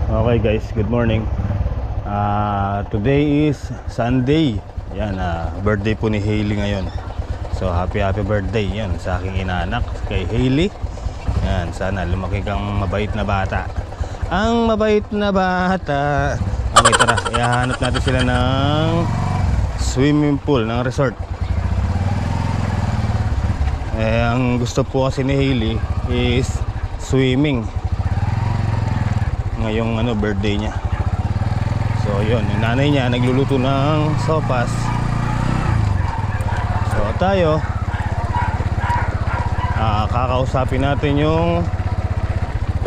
Okay guys, good morning. Today is Sunday. Yan, birthday po ni Hailey ngayon. So happy birthday yan sa aking inaanak kay Hailey. Yan, sana lumaki kang mabait na bata. Ang mabait na bata. Okay, tara, ihahanap natin sila ng swimming pool, ng resort. Ang gusto po kasi ni Hailey is swimming ngayong birthday niya. So yun, yung nanay niya nagluluto ng sopas. So tayo kakausapin natin yung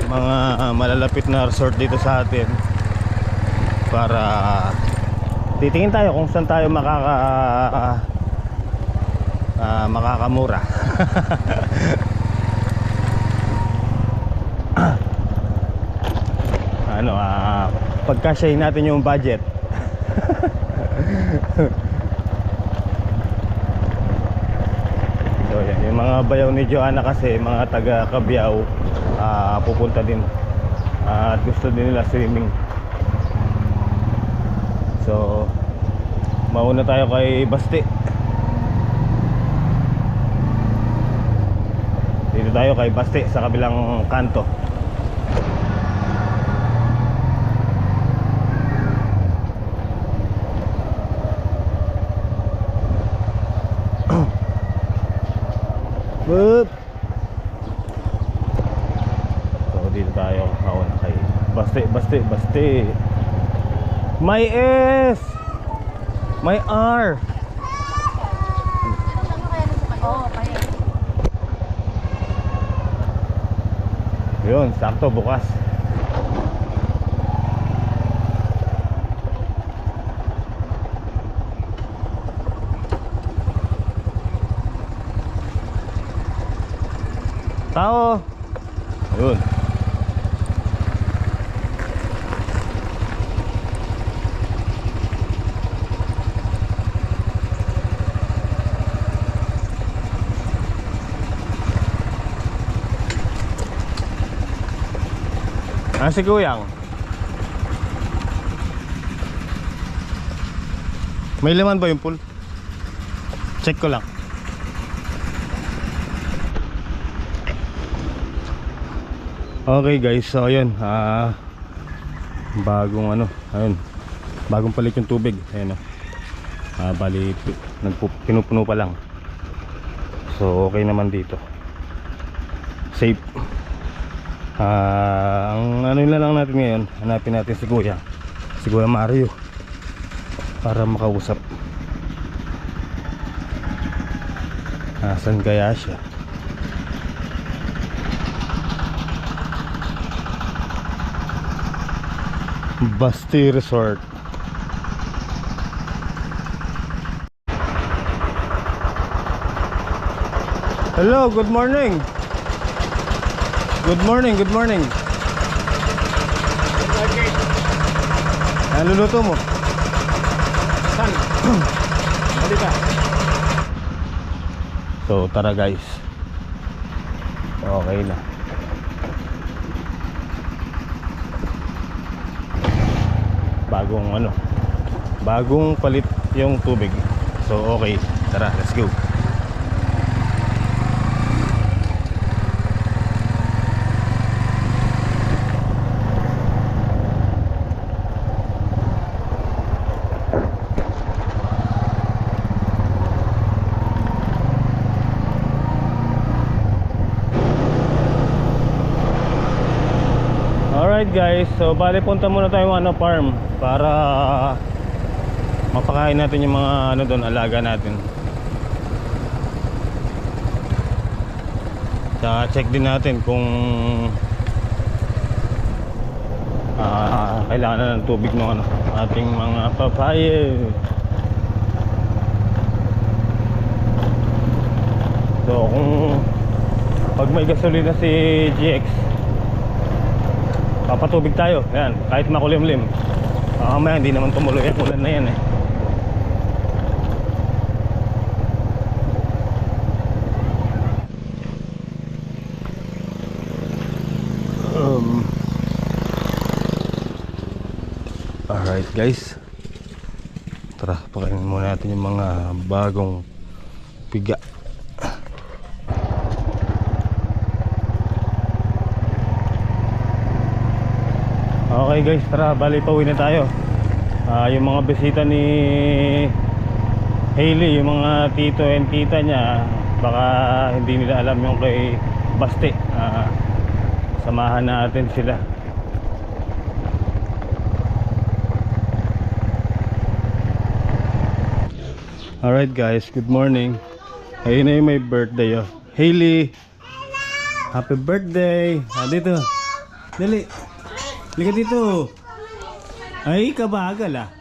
mga malalapit na resort dito sa atin para titingin tayo kung saan tayo makakamura. Pagkasyahin natin yung budget. So yan, yung mga bayaw ni Joanna kasi mga taga Cabiao, pupunta din at gusto din nila swimming. So mauna tayo kay Basti. Dito tayo kay Basti sa kabilang kanto. Boop. So dito tayo mauna kay Basti. May S, may R. Yun, sakto bukas. Tao. Ayun. Si Kuyang. May laman ba yung pool? Check ko lang. Okay guys, so ayun, bagong ayun, bagong palit yung tubig. Ayun, bali pinupuno pa lang. So okay naman dito, safe. Ang na lang natin ngayon, hanapin natin si Kuya Mario para makausap. Saan kaya siya? Basti Resort. Hello, good morning. Good morning. Luluto mo? Saan? Halika. So tara guys. Okay na. Bagong palit yung tubig. So okay, tara, let's go. Alright guys, so bali punta muna tayo farm para mapakain natin yung mga doon, alaga natin. Tsaka check din natin kung kailangan na ng tubig ng ating mga papaye. So kung pag may gasolina si GX, papatubig tayo, yan, kahit makulimlim. Mamaya hindi naman tumuloy ang ulan na yan eh. Alright guys, tara pakainin muna natin yung mga bagong piga. Okay guys, tara bali pauwi na tayo. Yung mga bisita ni Hailey, yung mga tito and tita niya, baka hindi nila alam yung kay Basti. Samahan natin sila. Alright guys, good morning. Ayun na yung may birthday oh. Hailey, happy birthday. Dito, dali. Liga dito. Ay, kabagal ah.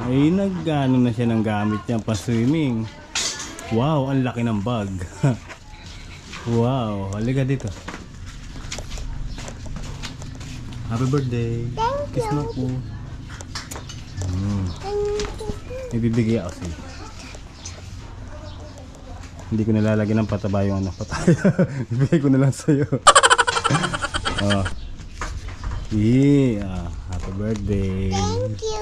Ay, nag-ano na siya ng gamit niya pa swimming. Wow, ang laki ng bag. Wow, halika dito. Happy birthday. Thank Kiss mo po. Ibibigay ako sa'yo. Hindi ko nalalagyan ng pataba yung ano, pataya. Ibigay ko na lang sa'yo. Oh. Yeah, happy birthday. Thank you.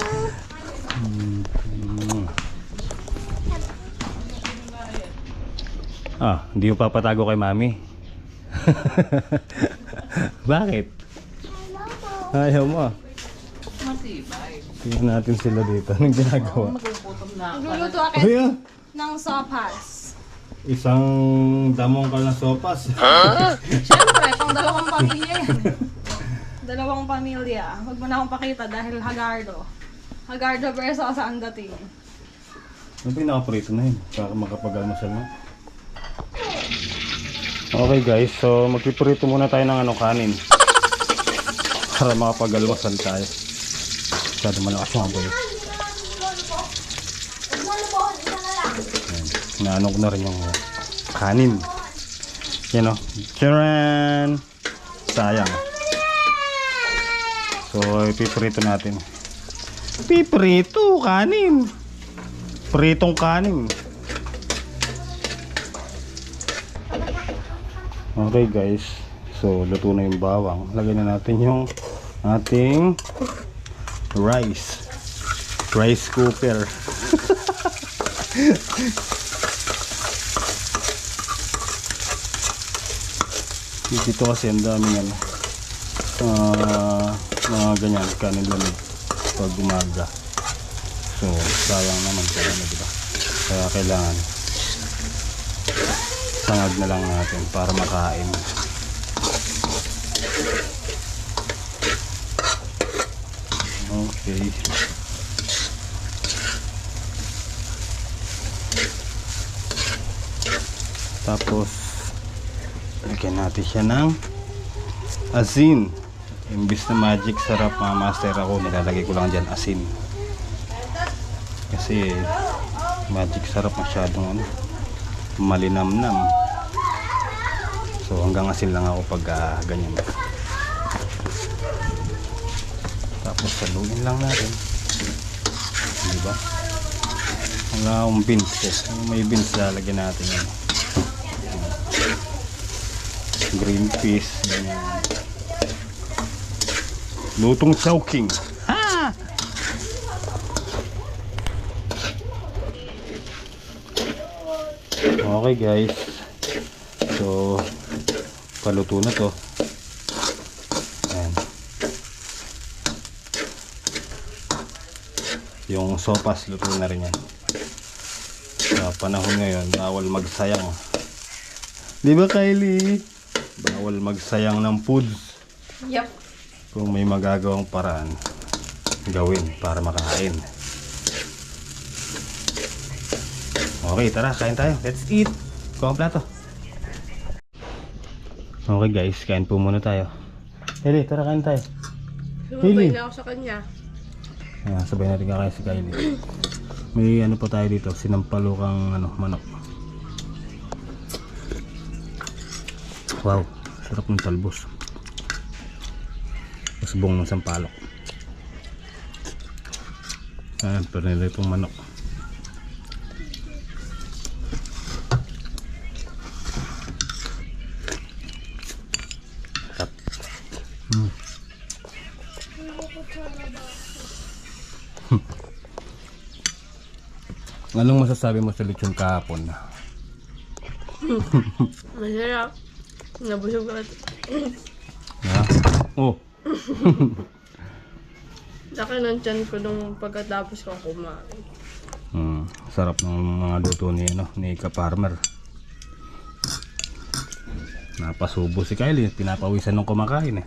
Hindi mo papatago kay mami. Bakit? Ayaw mo. Tingnan natin sila dito. Anong ginagawa? Nagluluto ako ng sopas. Isang damong ka na sopas. Siyempre, pang dalawang pamilya yan. Dalawang pamilya. Huwag mo na akong pakita dahil Hagardo. Hagardo versus ang dating. Ano ba yung nakaprito na yun? Para makapag-almasal na. Okay guys, so magpiprito muna tayo ng kanin. Para makapag-almasal tayo. Masyado malakas yung aboy. Naano ko na rin yung kanin. Yan o. Charan! Sayang. So, ipiprito natin. Piprito! Kanin! Pritong kanin. Okay guys. So, luto na yung bawang. Lagyan na natin yung ating rice cooker. Dito kasi ang daming mga ganyan kanin lamig pag umaga. So sayang naman kaya diba? Kaya kailangan sangag na lang natin para makain. Okay. Tapos lagyan natin siya ng asin. Imbis na magic sarap mga master, ako nilalagay ko lang dyan asin. Kasi magic sarap masyadong malinamnam. So hanggang asin lang ako pag ganyan. Tapos saluin lang natin. Diba? Wala akong beans eh. May beans lalagyan natin yun. Green peas, ganyan. Lutong chowking. Ha! Okay guys. So paluto na to. Ayan. Yung sopas luto na rin yan. Sa panahon ngayon bawal magsayang. Di ba Kylie? Bawal magsayang ng foods. Yep. Kung may magagawang paraan, gawin para makain. Okay, tara, kain tayo. Let's eat. Kuha ang plato. Okay guys, kain po muna tayo. Hailey, tara kain tayo. Sumabay na ako sa kanya. Sabay natin kakain si Kylie. May ano pa tayo dito, sinampalukang manok. Wow, sarap ng talbos. Pasbong ng sampalok. Ayan, pero nila itong manok. Sarap. Anong masasabi mo sa lechon kahapon? Masarap. Nabusog ka. Ha? Oh. Laki ng tiyan ko nung pagkatapos ko kumain. Sarap ng mga luto ni, ni Ka-Farmer. Napasubo si Kylie. Pinapawisan ng kumakain eh.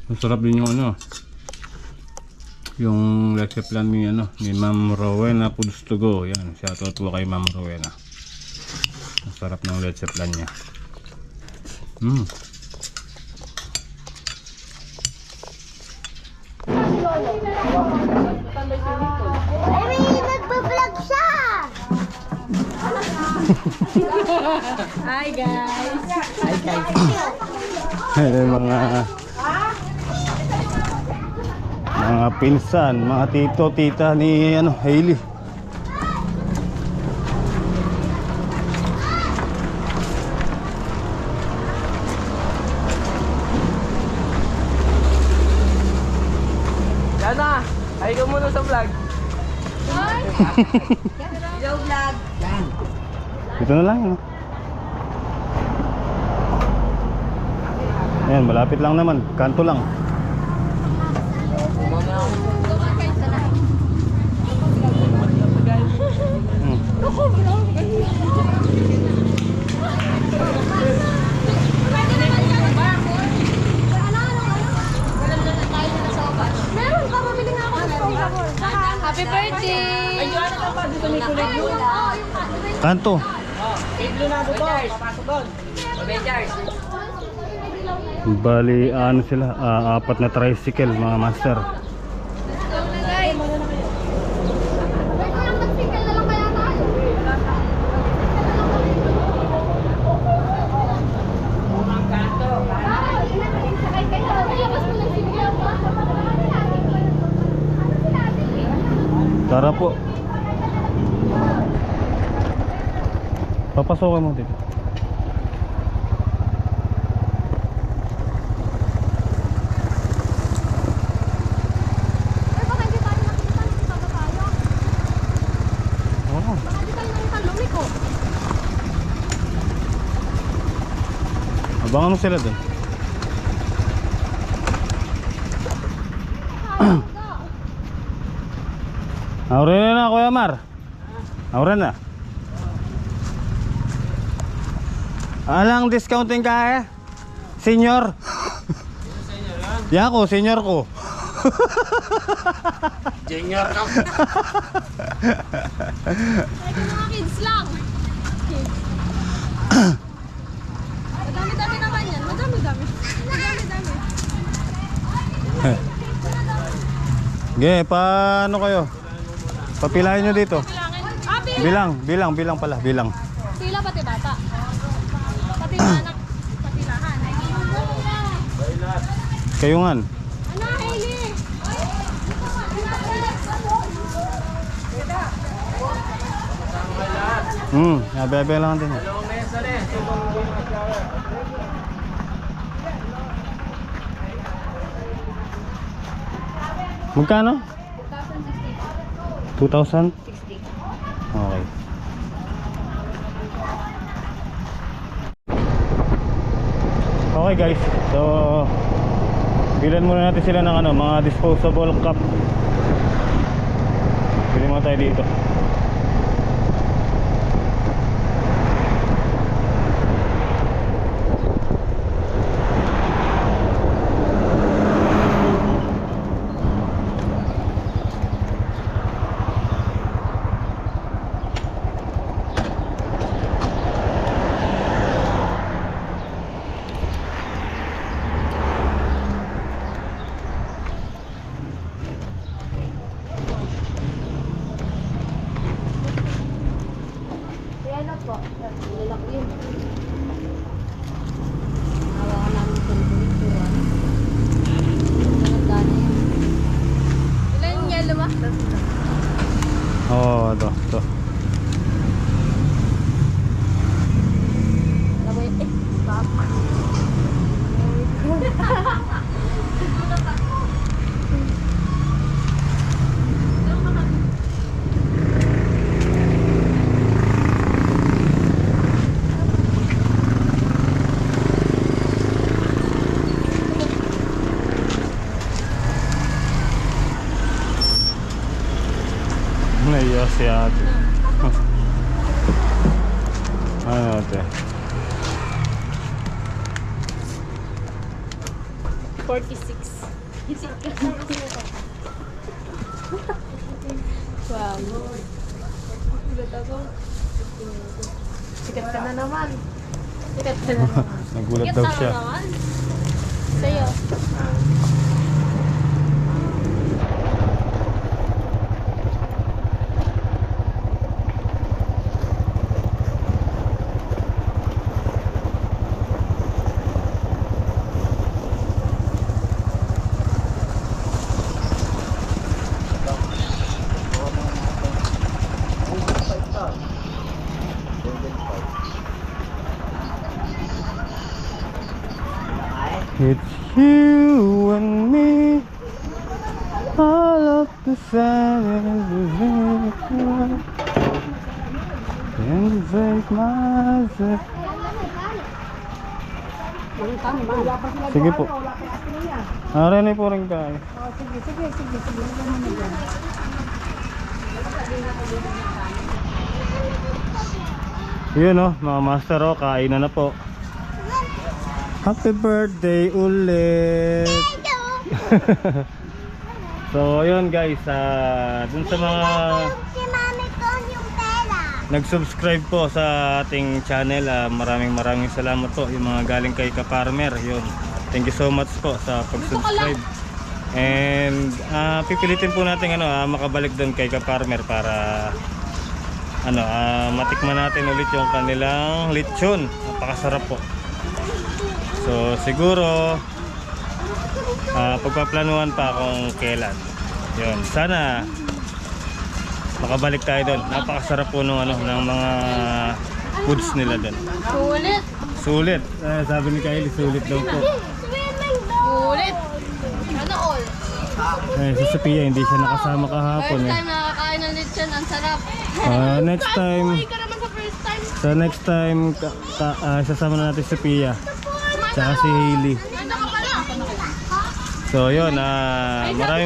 Masarap din yung yung leche plan ni ni Ma'am Rowena Foods to Go. Yan, shoutout po kay Ma'am Rowena. Masarap ng leche plan niya. Ay, nagbablog siya! Hi guys! Mga pinsan, mga tito, tita ni Hailey. Yana, ay ka muna sa vlog. Ito na lang, Ayan, malapit lang naman, kanto lang. Meron ka, mabili nga ako ng Coca-Cola. Happy birthday! Ay, ano ka pa? Dito may kulay blue. Kanto. May blue na doon. Papasok doon. Avengers. Bali, sila, apat na tricycle, mga master. Magsikal na lang kaya tayo. Sakay kayo. Labas mo lang sinigyan mo. Tara po. Papasokan mo dito. Ay, baka hindi tayo makikita. Nakikita tayo. Oo. Baka hindi tayo nakita lumiko. Abangan mo sila dun. Auren na, Kuya Mar. Auren na. Alang discounting ka Senior. Yan ko, senior ko. Junior ka. Teka, mga kids lang. Madami-dami naman yan. Madami-dami. Madami-dami. Paano kayo? Papilahin nyo dito. Bilangin. Bilang pala, bilang. Pila pati bata. Pati anak. Patilahan. Kayungan. Ano, Hailey? Bebe lang din. Dalawang mesa na eh. Magkano? 2,000? Okay. Okay guys, so bilan muna natin sila ng mga disposable cup. Bili mo tayo dito. Ayan na po. Lalaki yun. Hawakan namin ito nito. Maganda na yun. Ilan yung yellow ba? Ito. Naiya si ate. Ano ate? 46. Wow. Sikat ka na naman. Sikat ka na naman. Nagulat daw siya. Sa'yo. It's you and me, all of the sudden, and take myself. Sige po. Aray po rin kayo. Yun oh, mga master oh, kainan na po. Happy birthday ulit. So yun guys, dun sa mga nag-subscribe po sa ating channel, maraming salamat po. Yung mga galing kay Ka-Farmer, yun, thank you so much po sa pag-subscribe. And pipilitin po natin makabalik doon kay Ka-Farmer para matikman natin ulit yung kanilang lechon. Napakasarap po. So siguro pagpaplanuhan pa kung kailan. Yun, sana makabalik tayo doon. Napakasarap po ng mga foods nila doon. Sulit. Sulit. Sabi ni Kylie, sulit daw po. Sulit. Ano all? Si Sophia hindi siya nakasama kahapon First time nakakain ng lechon, ang sarap. Next time, Uy ka naman sa first time. sa next time sasama na natin si Sophia tsaka si Hailey. Nandun ka pala. So yun,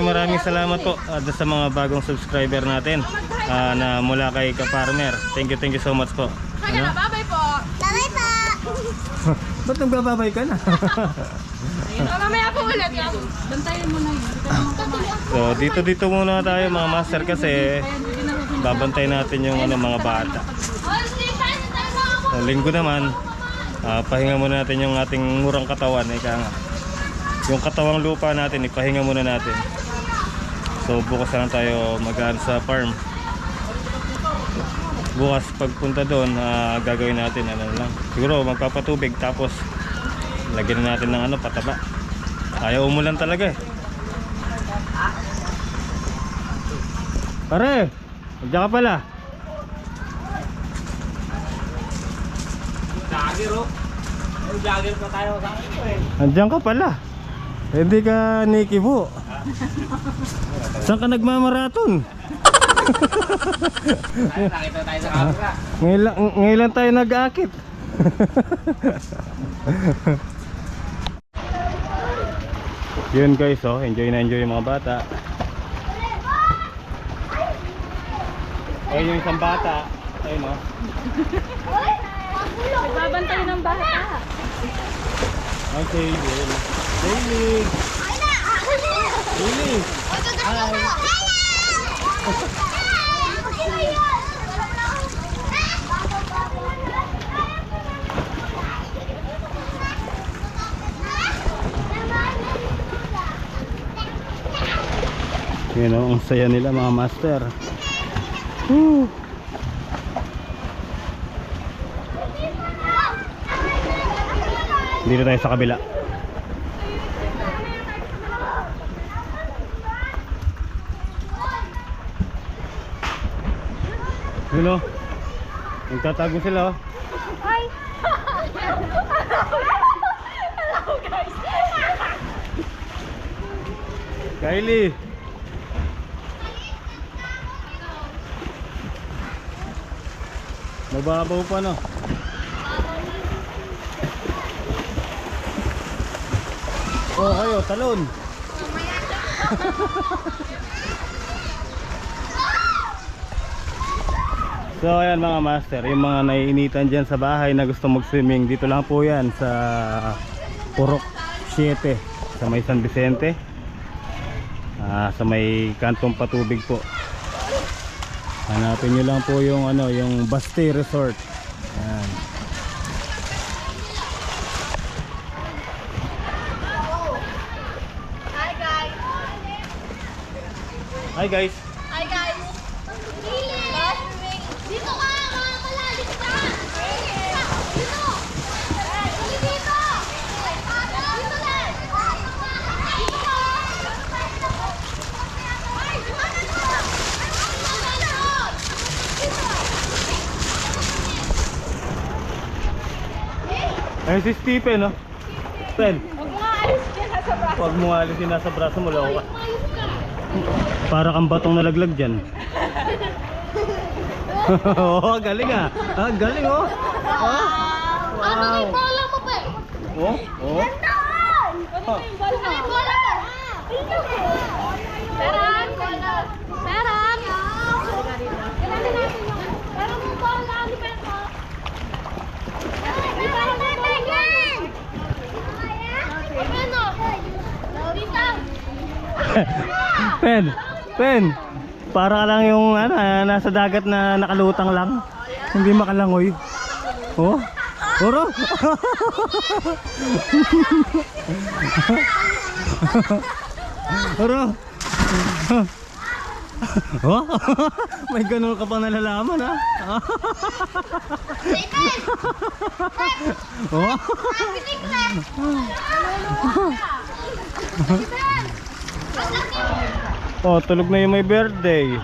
maraming salamat po sa mga bagong subscriber natin na mula kay Ka-Farmer. Thank you so much po. Kaya na, bye-bye po. Bye pa. Ba't nagbababay ka na? Mamaya po ulit. Bantayan mo na yun. So dito muna tayo mga master kasi babantay natin yung mga bata. Sa linggo naman, pahinga muna natin yung ating murang katawan. Yung katawang lupa natin, ipahinga muna natin. So bukas na lang tayo mag-aan sa farm. Bukas pagpunta doon, gagawin natin lang. Siguro magpapatubig tapos lagyan natin ng pataba. Ayaw umulan talaga eh. Pare, nandiyan ka pala. Jagger oh. Jagger pa tayo sa akin eh. Nandiyan ka pala. Hindi ka Nicky po. Saan ka nagmamaraton? Nakita tayo sa camera. Ngayon lang tayo nag-aakit. Yun guys, enjoy na enjoy yung mga bata. Ayun yung isang bata. Ayun Nagbabantay ng bata. Okay, yun. Daily. Daily. Yun ang saya nila mga master. Woo. Dito tayo sa kabila. Yun o, nagtatago sila o. Hi. Kylie. Mababaw pa no. Oh, kayo, talon. So ayan mga master, yung mga naiinitan dyan sa bahay na gusto mag-swimming, dito lang po yan sa Purok 7 sa may San Vicente, sa may kantong patubig po. Hanapin nyo lang po yung ano, yung Bastay Resort. Ayan. Hi guys! Hi guys! Hi guys! Dito ka! Malalim ka! Dito! Dito! Dito Ayun si Stephen, no? Stephen, Huwag mo aalis dyan sa braso. huwag mo alisin nasa braso mo lang. Para kang batong nalaglag dyan. Oh, galing ah. Ah, galing oh. Ah. Ano may bola mo pa? Oh, oh. Ano may bola mo? Perang! Perang! Kailangan natin yung... Perang mo bola! Ano ba ito? May bola mo bola! Ano? Dito! Pen, pen. Para lang yung ano, nasa dagat na nakalutang lang. Hindi makalangoy. Oh. Oro. Oro. Oh. May ganun ka pang nalalaman ha. Oh. Oh, tulog na yung may birthday.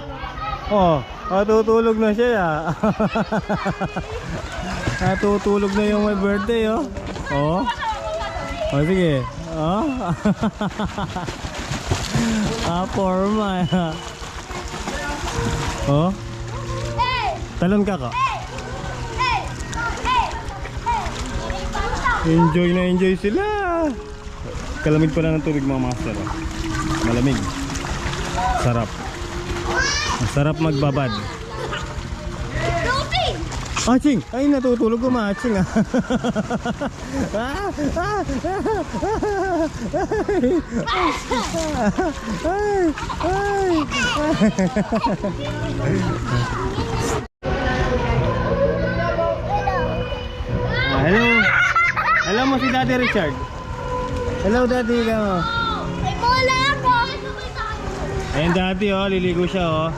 Oh, natutulog na siya. Natutulog na yung may birthday, oh. Oh. Oh, sige. Oh. Forma. Oh. Talon ka ka. Enjoy na enjoy sila. Kalamig pala ng tubig mga master. Oh. Malamig. Sarap. Masarap magbabad. Aching! Ay, natutulog ko ma-aching ah. Hello. Hello mo si Daddy Richard. Hello Daddy, May bola ako! Ayun Daddy oh, liligo siya oh.